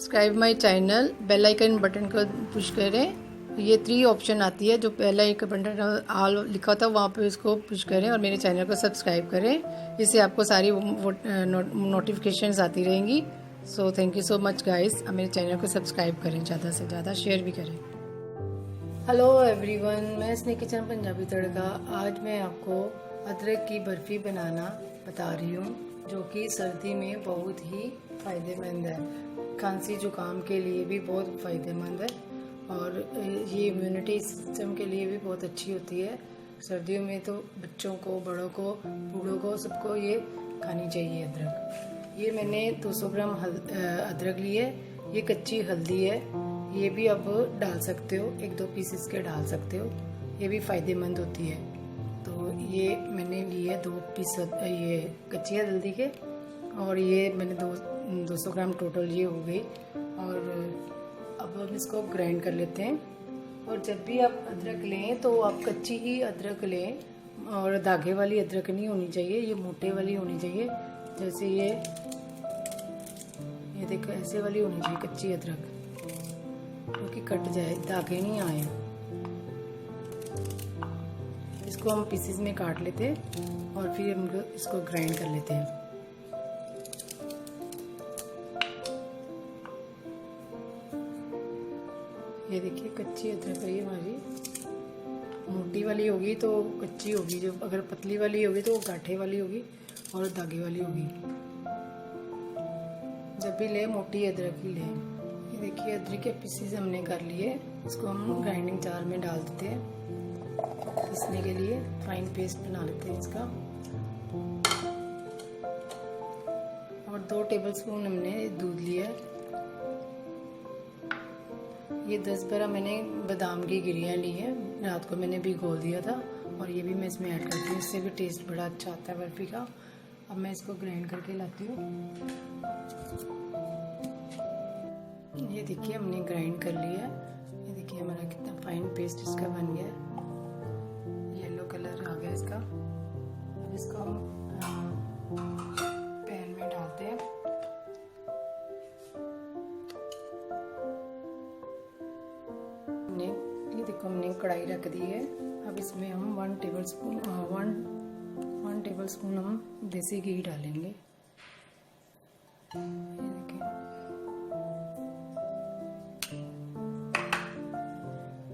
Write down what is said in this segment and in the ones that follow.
Subscribe my channel, bell icon button को push करें। ये 3 ऑप्शन आती है, जो बेल आइकन बटन ऑल लिखा होता है वहाँ पे इसको पुश करें और मेरे चैनल को सब्सक्राइब करें। इससे आपको सारी नोटिफिकेशंस आती रहेंगी। So thank you so much guys. मेरे चैनल को सब्सक्राइब करें, ज़्यादा से ज़्यादा शेयर भी करें। हेलो एवरीवन, मैं स्नेक किचन पंजाबी तड़का। आज मैं आपको अदरक की बर्फ़ी बनाना बता रही हूँ, जो कि सर्दी में बहुत ही फ़ायदेमंद है। खांसी जुकाम के लिए भी बहुत फ़ायदेमंद है और ये इम्यूनिटी सिस्टम के लिए भी बहुत अच्छी होती है। सर्दियों में तो बच्चों को, बड़ों को, बूढ़ों को, सबको ये खानी चाहिए अदरक। ये मैंने 200 ग्राम अदरक ली है। ये कच्ची हल्दी है, ये भी आप डाल सकते हो, 1-2 पीसेस के डाल सकते हो, ये भी फ़ायदेमंद होती है। तो ये मैंने लिए 2 पीस ये कच्ची हल्दी के, और ये मैंने 200 ग्राम टोटल ये हो गई। और अब हम इसको ग्राइंड कर लेते हैं। और जब भी आप अदरक लें तो आप कच्ची ही अदरक लें, और धागे वाली अदरक नहीं होनी चाहिए, ये मोटे वाली होनी चाहिए। जैसे ये देखो, ऐसे वाली होनी चाहिए कच्ची अदरक, क्योंकि कट जाए, धागे नहीं आए। इसको हम पीसेस में काट लेते हैं और फिर हम इसको ग्राइंड कर लेते हैं। ये देखिए, कच्ची अदरक है ये हमारी। मोटी वाली होगी तो कच्ची होगी, जो अगर पतली वाली होगी तो वो गांठे वाली होगी और धागे वाली होगी। जब भी ले मोटी अदरक ही ले। ये देखिए, अदरक के पीसेस हमने कर लिए। इसको हम ग्राइंडिंग जार में डाल देते हैं पीसने के लिए, फाइन पेस्ट बना लेते हैं इसका। और 2 टेबलस्पून हमने दूध लिया। ये 10-12 मैंने बादाम की गिरियाँ ली हैं, रात को मैंने भिगो दिया था, और ये भी मैं इसमें ऐड करती हूँ। इससे भी टेस्ट बड़ा अच्छा आता है बर्फी का। अब मैं इसको ग्राइंड करके लाती हूँ। ये देखिए, हमने ग्राइंड कर लिया। ये देखिए हमारा कितना फाइन पेस्ट इसका बन गया। येलो कलर आ गया इसका। अब इसको हम पैन में डालते हैं। ये देखो, हमने कढ़ाई रख दी है। अब इसमें हम 1 टेबलस्पून हम देसी घी डालेंगे। ये देखिए,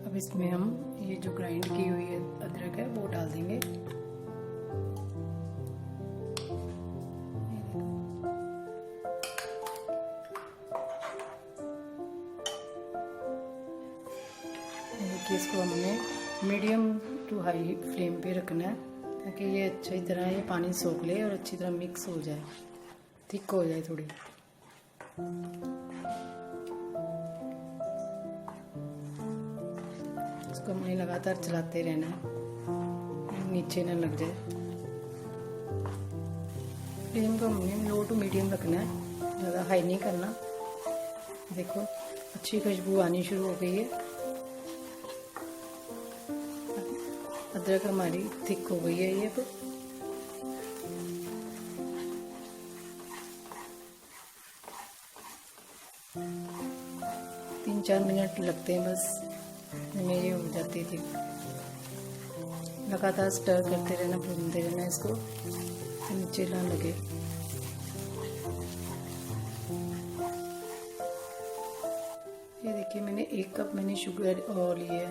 अब इसमें हम ये जो ग्राइंड की हुई है अदरक है वो डाल देंगे। देखिए, इसको हमने मीडियम टू हाई फ्लेम पे रखना है, ताकि ये अच्छी तरह ये पानी सोख ले और अच्छी तरह मिक्स हो जाए, थिक हो जाए थोड़ी। इसको हमने लगातार चलाते रहना है, नीचे ना लग जाए। फ्लेम को हमने लो टू मीडियम रखना है, ज़्यादा हाई नहीं करना। देखो, अच्छी खुशबू आनी शुरू हो गई है। अदरक हमारी थिक हो गई है ये तो। तीन 4 मिनट लगते हैं बस, में ये हो जाती थी। लगातार स्टर करते रहना, भूनते रहना इसको, नीचे ना लगे। ये देखिए, मैंने 1 कप मैंने शुगर और लिए,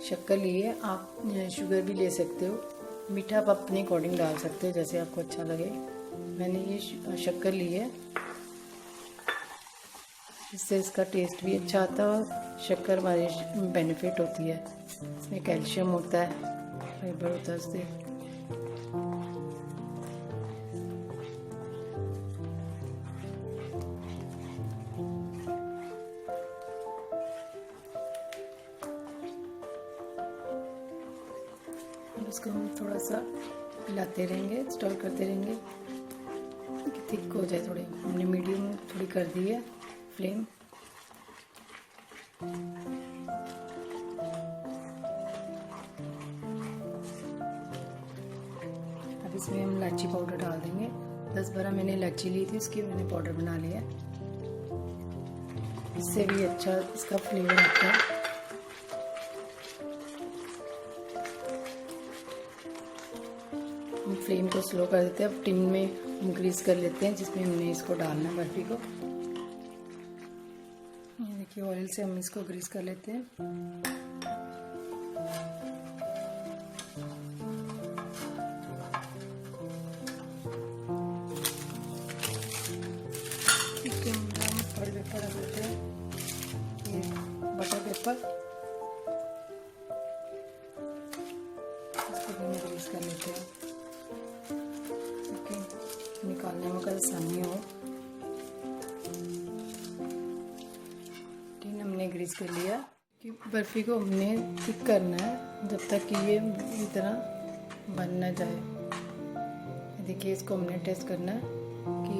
शक्कर ली है। आप शुगर भी ले सकते हो, मीठा आप अपने अकॉर्डिंग डाल सकते हो, जैसे आपको अच्छा लगे। मैंने ये शक्कर ली है, इससे इसका टेस्ट भी अच्छा आता है। शक्कर हमारी बेनिफिट होती है, इसमें कैल्शियम होता है, फाइबर होता है इससे। इसको हम थोड़ा सा हिलाते रहेंगे, स्टर करते रहेंगे कि थिक हो जाए थोड़ी। हमने मीडियम थोड़ी कर दी है फ्लेम। अब इसमें हम इलायची पाउडर डाल देंगे। 10-12 मैंने इलायची ली थी, उसकी मैंने पाउडर बना लिया। इससे भी अच्छा इसका फ्लेवर आता है। हम फ्लेम को स्लो कर देते हैं। अब टिन में हम ग्रीस कर लेते हैं जिसमें हमने इसको डालना है बर्फी को। ये देखिए ऑयल से हम इसको ग्रीस कर लेते हैं। बटर पेपर डाल देते हैं, ये बटर पेपर, इसको भी ग्रीस कर लेते हैं। ओके, निकालने में कल आसानी हो। टिन हमने ग्रीस कर लिया कि बर्फ़ी को हमने थिक करना है जब तक कि ये इतना बन ना जाए। देखिए इसको हमने टेस्ट करना है कि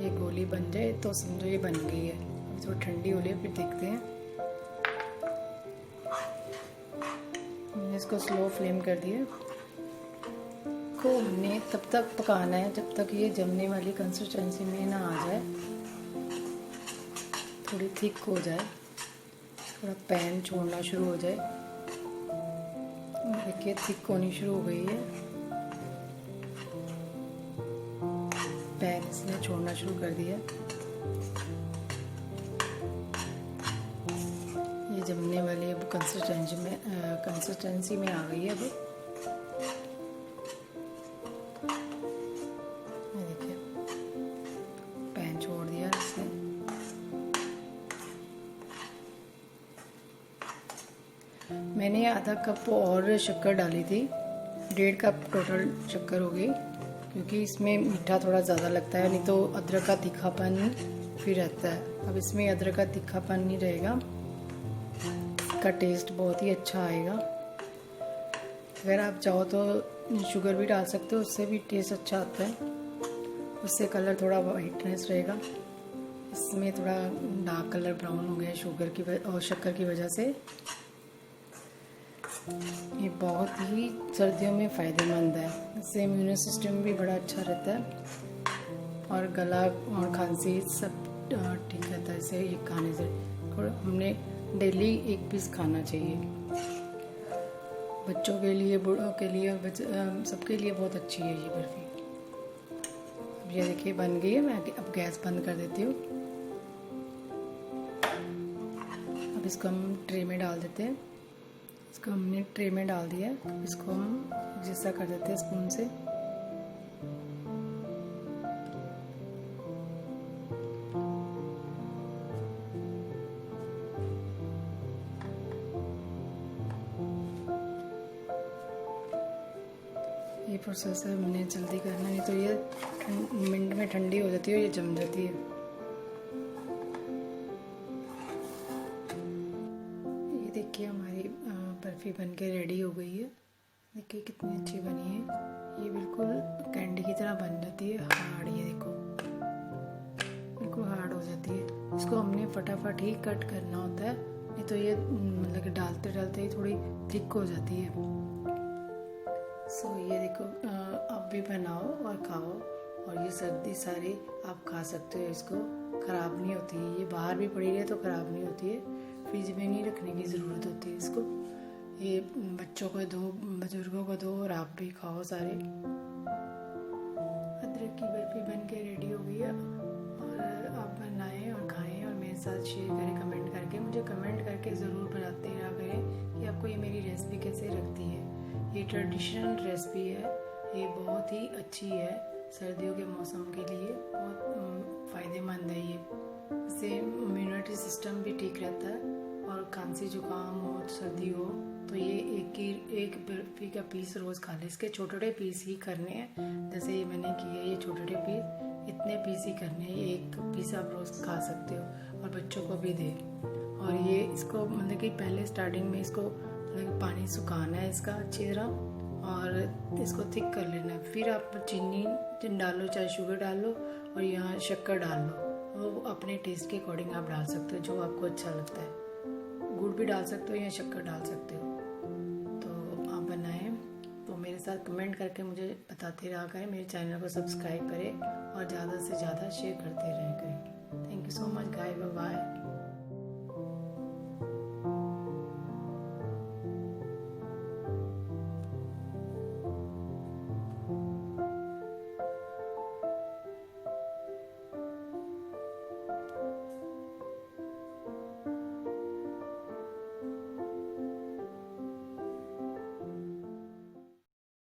ये गोली बन जाए तो समझो ये बन गई है। अब थोड़ी ठंडी हो रही है, फिर देखते हैं। हमने इसको स्लो फ्लेम कर दिया। को हमने तब तक पकाना है जब तक ये जमने वाली कंसिस्टेंसी में ना आ जाए, थोड़ी थिक हो जाए, थोड़ा पैन छोड़ना शुरू हो जाए। देखिए थिक होनी शुरू हो गई है, पैन इसने छोड़ना शुरू कर दिया। ये जमने वाली अब कंसिस्टेंसी में आ गई है। अब ये देखिए पैन छोड़ दिया इसने। मैंने आधा कप और शक्कर डाली थी, 1.5 कप टोटल शक्कर हो गई, क्योंकि इसमें मीठा थोड़ा ज़्यादा लगता है, नहीं तो अदरक का तीखापन फिर रहता है। अब इसमें अदरक का तीखापन नहीं रहेगा, इसका टेस्ट बहुत ही अच्छा आएगा। अगर आप चाहो तो शुगर भी डाल सकते हो, उससे भी टेस्ट अच्छा आता है, उससे कलर थोड़ा वाइटनेस रहेगा। इसमें थोड़ा डार्क कलर ब्राउन हो गया शुगर की और शक्कर की वजह से। ये बहुत ही सर्दियों में फ़ायदेमंद है, इससे इम्यून सिस्टम भी बड़ा अच्छा रहता है और गला और खांसी सब ठीक रहता है इसे ये खाने से। और हमने डेली 1 पीस खाना चाहिए। बच्चों के लिए, बूढ़ों के लिए, सबके लिए बहुत अच्छी है ये बर्फ़ी। अब ये देखिए बन गई है। मैं अब गैस बंद कर देती हूँ। अब इसको हम ट्रे में डाल देते हैं। इसको हमने ट्रे में डाल दिया, इसको हम जैसा कर देते हैं स्पून से। ये प्रोसेस है, हमने जल्दी करना, नहीं तो ये मिनट में ठंडी हो जाती है और ये जम जाती है। ये देखिए हमारी बर्फ़ी बनके रेडी हो गई है। देखिए कितनी अच्छी बनी है। ये बिल्कुल कैंडी की तरह बन जाती है, हार्ड। ये देखो बिल्कुल हार्ड हो जाती है। इसको हमने फटाफट ही कट करना होता है, नहीं तो ये मतलब कि डालते डालते ही थोड़ी थिक हो जाती है। सो ये देखो आप भी बनाओ और खाओ, और ये सर्दी सारी आप खा सकते हो। इसको ख़राब नहीं होती है, ये बाहर भी पड़ी रहे तो ख़राब नहीं होती है, फ्रिज में नहीं रखने की ज़रूरत होती है इसको। ये बच्चों को दो, बुजुर्गों को दो, और आप भी खाओ सारे। अदरक की बर्फ़ी बन के रेडी हो गई है, और आप बनाएं और खाएं और मेरे साथ शेयर करें कमेंट करके। मुझे कमेंट करके ज़रूर बताते रहा करें कि आपको ये मेरी रेसिपी कैसे लगती है। ये ट्रेडिशनल रेसिपी है, ये बहुत ही अच्छी है, सर्दियों के मौसम के लिए बहुत फ़ायदेमंद है। ये इससे इम्यूनिटी सिस्टम भी ठीक रहता है, और खांसी जुकाम हो, सर्दी हो, तो ये एक बर्फ़ी का पीस रोज़ खा ले। इसके छोटे छोटे पीस ही करने हैं, जैसे ये मैंने किए, ये छोटे छोटे पीस, इतने पीस ही करने हैं। एक पीस आप रोज़ खा सकते हो और बच्चों को भी दे। और ये इसको मतलब कि पहले स्टार्टिंग में इसको पानी सुखाना है इसका अच्छी तरह, और इसको थिक कर लेना है। फिर आप चीनी डालो, चाहे शुगर डालो, और यहाँ शक्कर डाल लो, वो अपने टेस्ट के अकॉर्डिंग आप डाल सकते हो, जो आपको अच्छा लगता है। गुड़ भी डाल सकते हो या शक्कर डाल सकते हो। तो आप बनाएं तो मेरे साथ कमेंट करके मुझे बताते रहा करें। मेरे चैनल को सब्सक्राइब करें और ज़्यादा से ज़्यादा शेयर करते रहें करें। So much guys, bye bye.